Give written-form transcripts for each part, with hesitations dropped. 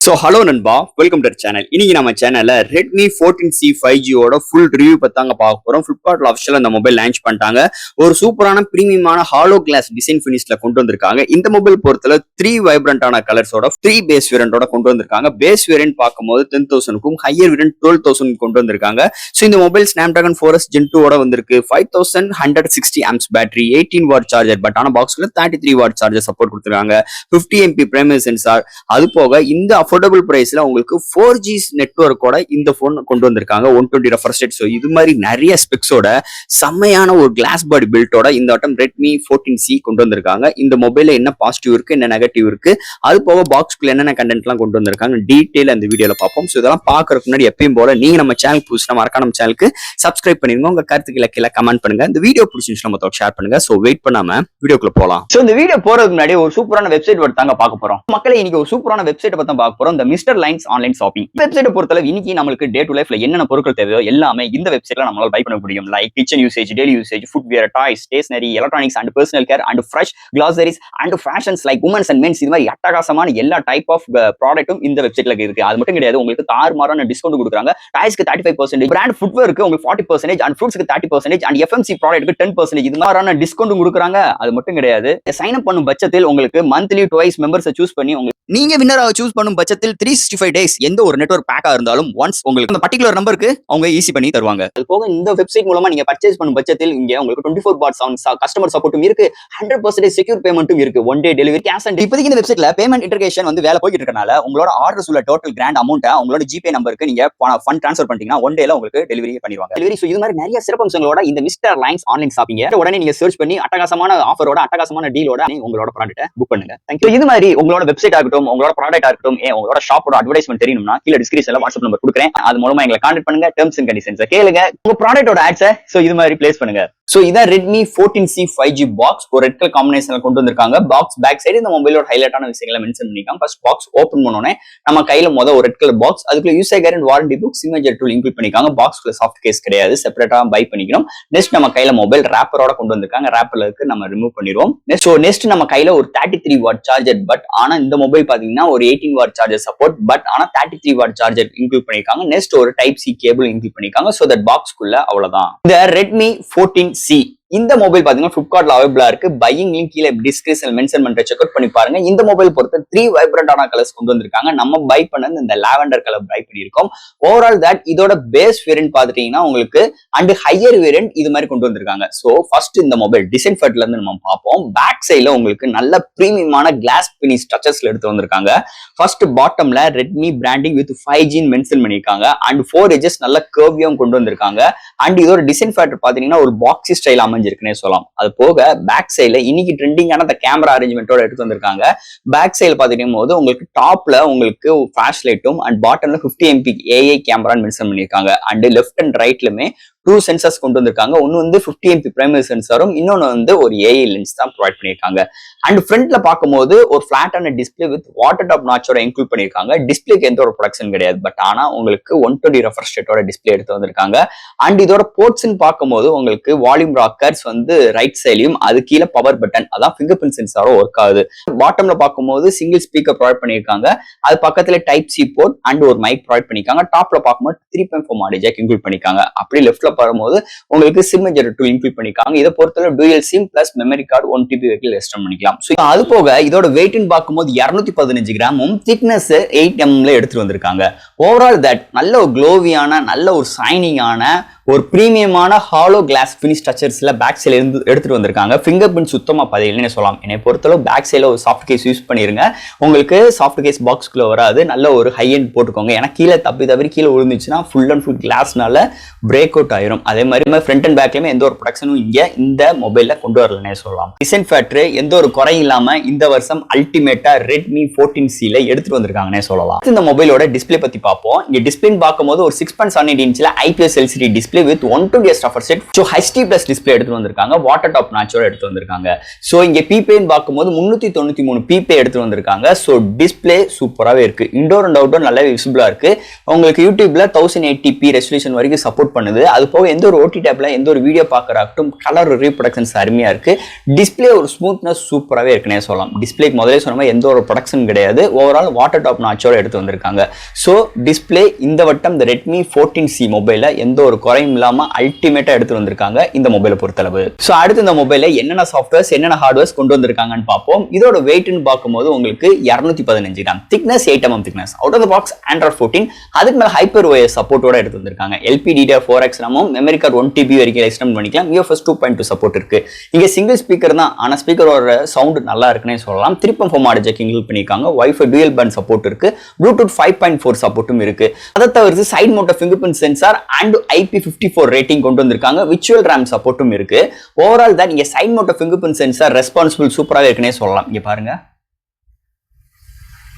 Hello நண்பா, welcome to channel. இன்னைக்கு நம்ம சேனல்ல Redmi 14C 5G ஓட ஃபுல் ரிவ்யூ பத்தாங்க பார்க்க போறோம். Flipkart ஆஃபிஷியல் அந்த மொபைல் லான்ச் பண்ணிட்டாங்க. ஒரு சூப்பரான பிரீமியமான ஹாலோ கிளாஸ் டிசைன் ஃபினிஷ்ல கொண்டு வந்திருக்காங்க. இந்த மொபைல் பொறுத்தல 3 வைப்ரண்டான கலர்ஸோட 3 பேஸ் வேரியண்டோட கொண்டு வந்திருக்காங்க. பேஸ் வேரியன்ட் பார்க்கும்போது 10,000க்கும் ஹையர் வேரியன்ட் 12,000 கொண்டு வந்திருக்காங்க. ஸோ இந்த மொபைல் Snapdragon 4S Gen 2 ஓட வந்திருக்கு. 5160 amps battery, 18 watt charger, but ஆனா பாக்ஸ்ல 33 வாட் சார்ஜர் சப்போர்ட் கொடுத்துருக்காங்க. 50 MP பிரைமரி சென்சார். அது போக இந்த அஃபோர்டபுள் பிரைஸ்ல உங்களுக்கு 4G நெட்வொர்க்கோட இந்த போன் கொண்டு வந்திருக்காங்க. 120 ரெஃப்ரெஷ் ரேட். ஸோ இது மாதிரி நிறைய ஸ்பெக்ஸோட செம்மையான ஒரு கிளாஸ் பாடி பில்ட்டோட இந்த வட்டம் Redmi 14C கொண்டு வந்திருக்காங்க. இந்த மொபைல்ல என்ன பாசிட்டிவ் இருக்கு, என்ன நெகட்டிவ் இருக்கு, அது போக பாக்ஸ்க்குள்ள என்னென்ன கண்டென்ட்லாம் கொண்டு வந்திருக்காங்க டீடைல் அந்த வீடியோல பார்ப்போம். ஸோ இதெல்லாம் பார்க்கறதுக்கு முன்னாடி எப்பயும் போல நீங்க நம்ம சேனல் புதுசுனா மறக்காம நம்ம சேனலுக்கு சப்ஸ்கிரைப் பண்ணிருங்க. உங்க கருத்துக்களை கீழே கமெண்ட் பண்ணுங்க. இந்த வீடியோ பிடிச்சிருந்துச்சுன்னா மொத்தம் ஷேர் பண்ணுங்க. ஸோ வெயிட் பண்ணாம வீடியோக்குள்ள போலாம். ஸோ இந்த வீடியோ போறதுக்கு முன்னாடி ஒரு சூப்பரான வெப்சைட் தாங்க பார்க்க போறோம். மக்களே, இன்னைக்கு ஒரு சூப்பரான வெப்சைட் பத்தி பார்க்க போறோம். இந்த மிஸ்டர் லைன்ஸ் ஆன்லைன் ஷாப்பிங் வெப்சைட்டை பொறுத்தளவு இன்னைக்கு நம்மளுக்கு டே டு லைஃப்ல என்னென்ன பொருட்கள் தேவையோ எல்லாமே இந்த வெப்சைட்ல நம்மளால பை பண்ண முடியும். Like kitchen usage, daily usage, footwear, toys, stationery, electronics and personal care and fresh groceries and fashions like women's and men's. இது மாதிரி அட்டகாசமான எல்லா டைப் ஆஃப் ப்ராடக்ட்டும் இந்த வெப்சைட்ல இருக்கு. அது மட்டும் கிடையாது, உங்களுக்கு தாறுமாறான டிஸ்கவுண்ட் கொடுக்குறாங்க. டாய்ஸ்க்கு 35%, பிராண்ட் ஃபுட்வேருக்கு உங்களுக்கு 40% அண்ட் ஃப்ரூட்ஸ்க்கு 30% அண்ட் FMC ப்ராடக்ட்க்கு 10%. இது மாதிரியான டிஸ்கவுண்ட் கொடுக்குறாங்க. அது மட்டும் கிடையாது, சைன் அப் பண்ணும் பட்சத்தில் உங்களுக்கு மந்த்லி டுவைஸ் மெம்பர்ஸை சூஸ் பண்ணி நீங்க வின்னராக சூஸ் பண்ணும் பட்சத்தில் 365 டேஸ் எந்த ஒரு நெட்வொர்க் பேக்கா இருந்தாலும் ஒன்ஸ் உங்களுக்கு அந்த பர்டிகுலர் நம்பருக்கு அவங்க ஈஸி பண்ணி தருவாங்க. அது போக இந்த வெப்சைட் மூலமா நீங்க பர்ச்சேஸ் பண்ணும் பட்சத்தில் இங்க உங்களுக்கு 24/7 கஸ்டமர் சப்போர்ட்டும் இருக்கு, 100% செக்யூர் பேமெண்ட்டும் இருக்கு, one day delivery, cash and இப்போதைக்கு இந்த வெப்சைட்ல பேமெண்ட் இன்டர்கேஷன் வேலை போயிட்டு இருக்கனால உங்களோட ஆர்டர்ஸ் உள்ள டோட்டல் கிராண்ட் அமௌண்ட்டை உங்களோட ஜிபே நம்பருக்கு நீங்க ஃபண்ட் ட்ரான்ஸ்ஃபர் பண்ணிட்டீங்கன்னா ஒன் டேல உங்களுக்கு டெலிவரி பண்ணிடுவாங்க. டெலிவரி. ஸோ இது மாதிரி நிறைய சிறப்பம்சங்களோட இந்த மிஸ்டர் லைன்ஸ் ஆன்லைன் ஷாப்பிங் உடனே நீங்க சர்ச் பண்ணி அட்டகாசமான ஆஃபரோட அட்டகாசமான டீலோட உங்களோட ப்ராடக்ட்டை புக் பண்ணுங்க. தேங்க்யூ. இது மாதிரி உங்களோட வெப்சைட் ஆகட்டும், உங்களோட ப்ராடக்ட் ஆகட்டும், உங்களோட ஷாப்போட அட்வர்டைஸ்மெண்ட் தெரியணும்னா கீழ டிஸ்கிரிப்ஷன்ல வாட்ஸ்அப் நம்பர் கொடுக்குறேன். அது மூலமா எங்களை கான்டாக்ட் பண்ணுங்க. டெர்ம்ஸ் அண்ட் கண்டிஷன்ஸ் கேளுங்க. உங்க ப்ராடக்ட்டோட ஆட்ஸை இது மாதிரி பிளேஸ் பண்ணுங்க. சோ இதான் Redmi 14C 5G பாக்ஸ் ஒரு ரெட் கலர் காம்பினேஷன்ல கொண்டு வந்திருக்காங்க. பாக்ஸ் பேக் சைடு இந்த மொபைலோட ஹைலைட்டான விஷயங்களை மென்ஷன் பண்ணிருக்காங்க. ஃபர்ஸ்ட் பாக்ஸ் ஓபன் பண்ணோனே நம்ம கையில ஒரு ரெட் கலர் பாக்ஸ், அதுக்குள்ள user guarantee warranty book, SIM ejector tool include பண்ணிருக்காங்க. பாக்ஸ்க்குள்ள சாஃப்ட் கேஸ் கிடையாது, செப்பரேட்டா பை பண்ணிக்கணும். நெக்ஸ்ட் நம்ம கையில மொபைல் ராப்பரோட கொண்டு வந்திருக்காங்க. ராப்பர்ல இருக்கு நம்ம ரிமூவ் பண்ணிடுவோம். நெக்ஸ்ட் நம்ம கையில ஒரு 33 வாட் சார்ஜர், பட் ஆனா இந்த மொபைல் பாத்தீங்கன்னா ஒரு 18 வாட் சார்ஜர் சப்போர்ட், பட் ஆனா 33 வாட் சார்ஜர் இன்க்ளூட் பண்ணிருக்காங்க. நெக்ஸ்ட் ஒரு டைப் சி கேபிள் இன்க்ளூட் பண்ணிருக்காங்க. சோ தட் பாக்ஸ்க்குள்ள அவ்வளவுதான். இந்த Redmi 14C இந்த மொபைல் பாத்தீங்கன்னா Flipkartல அவைலபிளா இருக்கு. பையிங் லிங்க் கீழே டிஸ்கிரிப்ஷன்ல மென்ஷன் பண்ற செக் அவுட் பண்ணி பாருங்க. இந்த மொபைல் பொறுத்த 3 வைப்ரண்டான கலர்ஸ் கொண்டு வந்திருக்காங்க. நம்ம பை பண்ணது இந்த லாவெண்டர் கலர் பை பண்ணிருக்கோம். ஓவரால் தட் இதோட பேஸ் வேரியன்ட் பாத்துட்டீங்கன்னா உங்களுக்கு அண்ட் ஹையர் வேரியன்ட் இது மாதிரி கொண்டு வந்திருக்காங்க. சோ ஃபர்ஸ்ட் இந்த மொபைல் டிசைன் ஃபட்ல இருந்து நம்ம பார்ப்போம். பேக் சைடுல உங்களுக்கு நல்ல பிரீமியமான கிளாஸ் பினிஷ் டச்சஸ்ல எடுத்து வந்திருக்காங்க. ஃபர்ஸ்ட் பாட்டம்ல Redmi branding with 5G mention பண்ணிருக்காங்க. அண்ட் 4 எட்ஜஸ் நல்ல கர்வியும் கொண்டு வந்திருக்காங்க. அண்ட் இதோட டிசைன் ஃபேக்டர் பாத்தீங்கன்னா ஒரு பாக்ஸி ஸ்டைல் இருக்குன்னே சொல்லலாம். அது போக பேக் சைடுல இன்னைக்கு ட்ரெண்டிங்கான அந்த கேமரா அரேஞ்ச்மெண்டோட எடுத்து வந்திருக்காங்க. பேக் சைடுல பாத்தீங்கன்னா போது உங்களுக்கு டாப்ல உங்களுக்கு ஃபிளாஷ் லைட்டும் அண்ட் பாட்டம்ல 50 MP AI கேமரான்னு மென்ஷன் பண்ணிருக்காங்க. அண்ட் லெஃப்ட் அண்ட் ரைட்லுமே 2 சென்சர்ஸ் கொண்டு வந்திருக்காங்க. ஒன்னு 50 MP பிரைமரி சென்சாரும், இன்னொன்னு ஒரு AI லென்ஸ் தான் ப்ரொவைட் பண்ணிருக்காங்க. அண்ட் ஃப்ரண்ட்ல பார்க்கும்போது ஒரு ஃபிளாட்டான டிஸ்பிளே வித் வாட்டர் டாப் நாச்சோட இன்க்ளூட் பண்ணிருக்காங்க. டிஸ்பிளேக்கு எந்த ஒரு ப்ரொடக்ஷன் கிடையாது, பட் ஆனா உங்களுக்கு 120 ரெஃப்ரெஷ் ரேட்டோட டிஸ்பிளே எடுத்து வந்திருக்காங்க. அண்ட் இதோட போர்ட்ஸ்ன்னு பார்க்கும்போது உங்களுக்கு வால்யூம் ராக்கர்ஸ் ரைட் சைட்லயும், அது கீழே பவர் பட்டன், அதான் ஃபிங்கர் பிரிண்ட் சென்சாரும் ஒர்க் ஆகுது. பாட்டம்ல பார்க்கும்போது சிங்கிள் ஸ்பீக்கர் ப்ரொவைட் பண்ணிருக்காங்க. அது பக்கத்துல டைப் சி போர்ட் அண்ட் ஒரு மைக் ப்ரொவைட் பண்ணிருக்காங்க. டாப்ல பார்க்கும்போது 3.4 ஆடியோ ஜாக் இன்க்ளூட் பண்ணிருக்காங்க. அப்படி லெஃப்ட்ல வரும்போது உங்களுக்கு சிம்மேஜர் டூல் இன்க்ளூட் பண்ணிருக்காங்க. இதை பொறுத்தவரை dual sim plus memory card 1 TB வரைக்கும் எக்ஸ்டெண்ட் பண்ணிக்கலாம். அது போக இதோட வெயிட்னு பார்க்கும்போது 215 கிராமும், திக்னஸ் 8 mm எடுத்துட்டு வந்திருக்காங்க. ஓவரால் தட் நல்ல ஒரு க்ளோவியான, நல்ல ஒரு சைனிங்கான, ஒரு பிரீமியமான ஹாலோ கிளாஸ் பினிஷ் டச்சர்ஸ்ல பேக் சைட்ல இருந்து எடுத்துட்டு வந்திருக்காங்க. ஃபிங்கர் பிரிண்ட் சுத்தமா பதில்னு சொல்லலாம். என்னை பொறுத்தளவு பேக் சைட்ல ஒரு சாஃப்ட் கேஸ் யூஸ் பண்ணிருங்க. உங்களுக்கு சாஃப்ட் கேஸ் பாக்ஸ்க்குள்ள வராது. நல்ல ஒரு ஹை எண்ட் போட்டுக்கோங்க. ஏன்னா கீழே தவறி கீழே விழுந்துச்சுன்னா ஃபுல் அண்ட் ஃபுல் கிளாஸ்னால பிரேக் அவுட் ஆயிரும். அதே மாதிரி ஃப்ரண்ட் அண்ட் பேக்லயுமே எந்த ஒரு ப்ரொடக்ஷனும் இங்க இந்த மொபைல்ல கொண்டு வரலன்னே சொல்லலாம். டிசைன் ஃபேக்டர் எந்த ஒரு குறையும் இல்லாம இந்த வருஷம் அல்டிமேட்டா Redmi 14C எடுத்துட்டு வந்திருக்காங்கன்னே சொல்லலாம். இந்த மொபைலோட டிஸ்பிளே பத்தி பார்ப்போம். இங்க டிஸ்பிளே பார்க்கும்போது ஒரு 6.78 இன்ச்ல IPS LCD display display with 120 ஸ்டஃபர் செட். ஸோ ஹெச்டி பிளஸ் டிஸ்பிளே எடுத்து வந்திருக்காங்க, வாட்டர் டாப் நாச்சோட எடுத்து வந்திருக்காங்க. ஸோ இங்க பிபேன்னு பார்க்கும்போது 393 பிபே எடுத்து வந்திருக்காங்க. ஸோ டிஸ்பிளே சூப்பராகவே இருக்கு, இண்டோர் அண்ட் அவுட்டோர் நல்லாவே விசிபிளா இருக்கு. உங்களுக்கு யூடியூப்ல 1080p ரெசல்யூஷன் வரைக்கும் சப்போர்ட் பண்ணுது. அது போக எந்த ஒரு ஓடி டேப்ல எந்த ஒரு வீடியோ பார்க்கறாகட்டும் கலர் ரீப்ரொடக்ஷன்ஸ் அருமையா இருக்கு. டிஸ்பிளே ஒரு ஸ்மூத்னஸ் சூப்பராகவே இருக்குன்னே சொல்லலாம். டிஸ்பிளேக்கு முதலே சொன்ன மாதிரி எந்த ஒரு ப்ரொடக்ஷன் கிடையாது, ஓவரால் வாட்டர் டாப் நாச்சோட எடுத்து வந்திருக்காங்க. ஸோ டிஸ்பிளே இந்த வட்டம் இந்த ரெட்மி 14C மொபைல்ல எந்த ஒரு குறையும் இல்லாம அல்டிமேட்டா எடுத்து வந்திருக்காங்க இந்த மொபைலை பொறுத்தளவு. ஸோ அடுத்து இந்த மொபைல்ல என்னென்ன சாஃப்ட்வேர்ஸ் என்னென்ன ஹார்ட்வேர்ஸ் கொண்டு வந்திருக்காங்கன்னு பார்ப்போம். இதோட வெயிட்னு பார்க்கும்போது உங்களுக்கு 215 gram, thickness 8 mm thickness, out of the box Android 14. அதுக்கு மேல ஹைப்பர் OS சப்போர்ட்டோட எடுத்து வந்திருக்காங்க. LPDDR4X ரமும் மெமரி கார்டு 1TB வரைக்கும் எக்ஸ்டெண்ட் பண்ணிக்கலாம். UFS 2.2 சப்போர்ட் இருக்கு. இங்க சிங்கிள் ஸ்பீக்கர் தான், ஆனா ஸ்பீக்கரோட சவுண்ட் நல்லா இருக்குன்னே சொல்லலாம். 3.4 ஆடியோ ஜாக் இன்க்ளூட் பண்ணிருக்காங்க. Wi-Fi dual band சப்போர்ட் இருக்கு. Bluetooth 5.4 சப்போர்ட்டும் இருக்கு. அதை தவிர்த்து side mount fingerprint sensor and IP54 rating கொண்டு வந்திருக்காங்க. விர்ச்சுவல் RAM சப்போர்ட்டும் இருக்கு. ஓவரால் தான் இங்க side mount fingerprint sensor responsible சூப்பராகவே இருக்குன்னே சொல்லலாம். இங்க பாருங்க,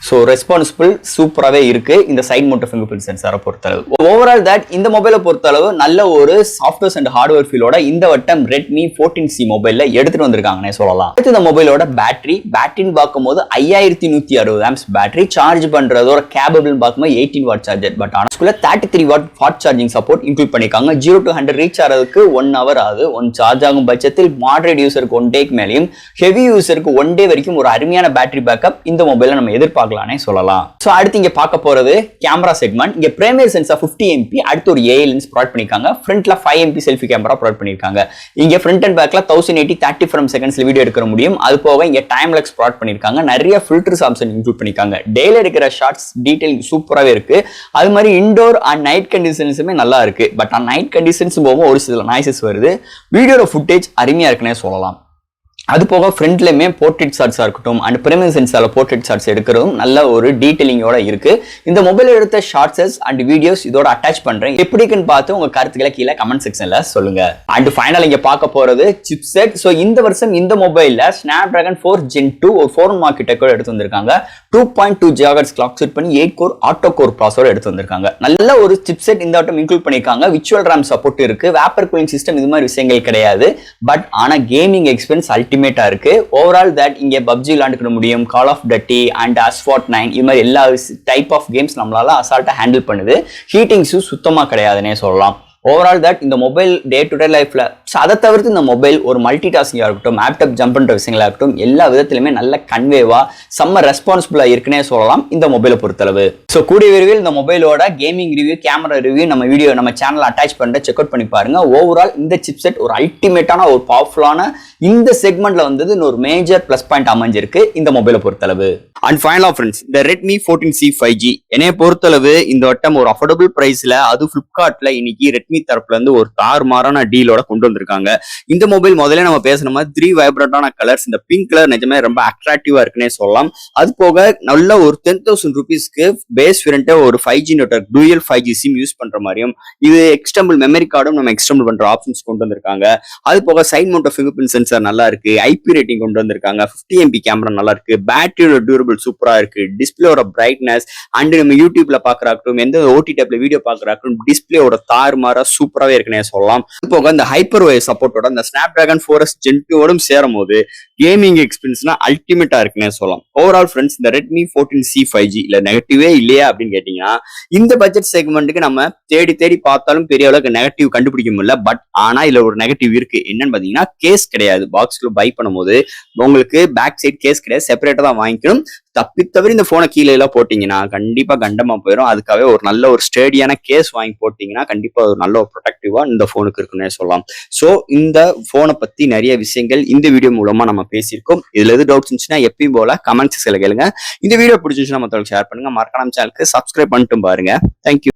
ஸோ ரெஸ்பான்சிபிள் சூப்பராகவே இருக்கு இந்த சைட் மவுண்ட் ஃபிங்கர் பிரிண்ட் சென்சாரை பொறுத்தளவு. ஓவரால் தட் இந்த மொபைலை பொறுத்தளவு நல்ல ஒரு சாஃப்ட்வேர்ஸ் அண்ட் ஹார்ட்வேர் ஃபீலோட இந்த வட்டம் ரெட்மி 14C மொபைல்ல எடுத்துட்டு வந்திருக்காங்கன்னே சொல்லலாம். அடுத்து இந்த மொபைலோட பேட்டரின்னு பார்க்கும்போது 5160 ஆம்ஸ் பேட்டரி, சார்ஜ் பண்றதோட கேபபிள் பார்க்கும்போது 18 வாட் சார்ஜர். பட் ஆனால் 33 watt fast charging support include பண்ணிருக்காங்க. 0 to 100 ரீச் ஆகிறதுக்கு 1 hour ஆகுது. ஒன் சார்ஜ் ஆகும் பட்சத்தில் மாடரேட் யூசருக்கு 1 டேக்கு மேலேயும், ஹெவி யூசருக்கு 1 டே வரைக்கும் ஒரு அருமையான பேட்டரி பேக்கப் இந்த மொபைலை நம்ம எதிர்பார்க்கலாம் சொல்லலாம். சோ அடுத்து இங்க பார்க்க போறது கேமரா செக்மெண்ட். இங்க பிரைமரி சென்சார் 50MP, அடுத்து ஒரு AI லென்ஸ் ப்ரொவைட் பண்ணிருக்காங்க. ஃப்ரண்ட்ல 5MP செல்ஃபி கேமரா ப்ரொவைட் பண்ணிருக்காங்க. இங்க ஃப்ரண்ட் அண்ட் பேக்ல 1080 30 frames செகண்ட்ஸ்ல வீடியோ எடுக்க முடியும். அது போக இங்க டைம் லாப்ஸ் ப்ரொவைட் பண்ணிருக்காங்க. நிறைய ஃபில்டர்ஸ் ஆப்ஷன் இன்க்ளூட் பண்ணிருக்காங்க. டேல எடுக்கிற ஷாட்ஸ் டீடைல் சூப்பராகவே இருக்கு. அது மாதிரி இன்டோர் அண்ட் நைட் கண்டிஷன்ஸுமே நல்லா இருக்கு. பட் நைட் கண்டிஷன்ஸ் போகும்போது ஒரு சில நாய்ஸஸ் வருது. வீடியோட ஃபுட்டேஜ் அருமையா இருக்குன்னே சொல்லலாம். அது போக ஃப்ரண்ட்லயுமே போர்ட்ரேட் ஷாட்ஸா இருக்கட்டும் அண்ட் பிரைமரி சென்சார்ல போர்ட்ரேட் ஷாட்ஸ் எடுக்கிறதும் நல்ல ஒரு டீடைலிங்கோட இருக்கு. இந்த மொபைல் எடுத்த ஷார்ட்ஸஸ் அண்ட் வீடியோஸ் இதோட அட்டாச் பண்றேன். எப்படின்னு பார்த்து உங்க கருத்துக்களை கீழே கமெண்ட் செக்ஷன்ல சொல்லுங்க. அண்ட் ஃபைனல் இங்க பார்க்க போறது சிப்செட். ஸோ இந்த வருஷம் இந்த மொபைல்ல Snapdragon 4 Gen 2 ஒரு 4 ஆர்க்கிடெக்சர் எடுத்து வந்திருக்காங்க. 2.2 GHz கிளாக் செட் பண்ணி 8 கோர் ஆட்டோ கோர் ப்ராசஸர் எடுத்து வந்திருக்காங்க. நல்ல ஒரு சிப்செட் இந்த வட்டம் இன்க்ளூட் பண்ணிருக்காங்க. விர்ச்சுவல் RAM சப்போர்ட் இருக்கு. வேப்பர் கூலிங் சிஸ்டம் இது மாதிரி விஷயங்கள் கிடையாது. பட் ஆனா கேமிங் எக்ஸ்பீரியன்ஸ் அல்டிமேட்டா இருக்கு. ஓவரால் தட் இங்க PUBG விளையாண்டுக்க முடியும், கால் ஆஃப் டட்டி அண்ட் Asphalt 9 இது மாதிரி எல்லா டைப் ஆஃப் கேம்ஸ் நம்மளால அசால்ட்டா ஹேண்டில் பண்ணுது. ஹீட்டிங் இஷ்யூ சுத்தமா கிடையாதுன்னே சொல்லலாம். ஓவரால் தட் இந்த மொபைல் டே டு டே லைஃப்ல அதை தவிர்த்து இந்த மொபைல் ஒரு மல்டி டாஸ்கிங்கா இருக்கட்டும், ஆப்டாப் ஜம்ப் பண்ற விஷயங்களா இருக்கட்டும், எல்லா விதத்திலுமே நல்ல கன்வேவா செம்ம ரெஸ்பான்சிபிளா இருக்குன்னே சொல்லலாம் இந்த மொபைலை பொறுத்தளவு. ஸோ கூடிய விரைவில் இந்த மொபைலோட கேமிங் ரிவ்யூ, கேமரா ரிவ்யூ நம்ம சேனல் அட்டாச் பண்ணிட்டு செக் அவுட் பண்ணி பாருங்க. ஓவரால் இந்த சிப்செட் ஒரு அல்டிமேட்டான ஒரு பவர்ஃபுல்லான இந்த செக்மெண்ட்ல வந்து ஒரு மேஜர் பிளஸ் பாயிண்ட் அமைஞ்சிருக்கு இந்த மொபைலை பொறுத்தளவு. அண்ட் ஃபைனலா ஃப்ரெண்ட்ஸ், இந்த ரெட்மி 14C 5G என்னைய பொறுத்தளவு இந்த வட்டம் ஒரு அஃபோர்டபுள் பிரைஸ்ல, அது பிளிப்கார்ட்ல இன்னைக்கு ரெட்மி தரப்புல இருந்து ஒரு தாறுமாறான டீலோட கொண்டு வந்திருக்காங்க. இந்த மொபைல் முதல்ல நம்ம பேசுற மாதிரி 3 வைப்ரண்டான கலர்ஸ், இந்த பிங்க் கலர் நிஜமே ரொம்ப அட்ராக்டிவா இருக்குன்னே சொல்லலாம். அது போக நல்ல ஒரு 10,000 rupeesக்கு பேஸ் வேரியன்ட் ஒரு 5G network dual 5G sim use பண்ற மாதிரியும், இது எக்ஸ்டர்னல் மெமரி கார்டும் நம்ம எக்ஸ்டர்னல் பண்ற ஆப்ஷன்ஸ் கொண்டு வந்திருக்காங்க. அது போக side mount fingerprint sensor நல்லா இருக்கு. IP ரேட்டிங் கொண்டு வந்திருக்காங்க. 50MP கேமரா நல்லா இருக்கு. பேட்டரியோட டியூரபிள் சூப்பரா இருக்கு. டிஸ்பிளேயோட பிரைட்னஸ் அண்ட் நம்ம யூடியூப்ல பாக்குறாக்கட்டும், எந்த ஓடி டேப்ல வீடியோ பாக்குறாக்கட்டும், டிஸ்பிளேயோட தாறுமாறா சூப்பராகவே இருக்குன்னே சொல்லலாம். போக இந்த ஹைப்பர் OS சப்போர்ட்டோட இந்த Snapdragon 4S Gen 2 சேரும் போது கேமிங் எக்ஸ்பீரியன்ஸ்னா அல்டிமேட்டா இருக்குன்னே சொல்லலாம். ஓவரால் ஃப்ரெண்ட்ஸ், இந்த ரெட்மி 14C 5G இல்ல நெகட்டிவே இல்லையா அப்படின்னு கேட்டீங்கன்னா, இந்த பட்ஜெட் செக்மெண்ட்டுக்கு நம்ம தேடி தேடி பார்த்தாலும் பெரிய அளவுக்கு நெகட்டிவ் கண்டுபிடிக்க முடியல. பட் ஆனா இதுல ஒரு நெகட்டிவ் இருக்கு. என்னன்னு பாத்தீங்கன்னா, கேஸ் கிடையாது. பாக்ஸ்ல பை பண்ணும்போது உங்களுக்கு பேக் சைட் கேஸ் கிடையாது, செப்பரேட்டா தான் வாங்கிக்கணும். தப்பித்தவரை இந்த போனை கீழே எல்லாம் போட்டீங்கன்னா கண்டிப்பா கண்டமா போயிடும். அதுக்காகவே ஒரு நல்ல ஒரு ஸ்டேடியான கேஸ் வாங்கி போட்டீங்கன்னா கண்டிப்பா ஒரு நல்ல ஒரு ப்ரொடக்டிவா இந்த போனுக்கு இருக்குன்னே சொல்லலாம். சோ இந்த போனை பத்தி நிறைய விஷயங்கள் இந்த வீடியோ மூலமா நம்ம பேசியிருக்கோம். இதுல எது டவுட்ஸ் இருந்துச்சுன்னா எப்பயும் போல கமெண்ட் செக்ஷன்ல கேளுங்க. இந்த வீடியோ பிடிச்சிருச்சுன்னா மத்தவங்களுக்கு ஷேர் பண்ணுங்க. மறக்காம சேனலுக்கு சப்ஸ்கிரைப் பண்ணிட்டு பாருங்க. தேங்க்யூ.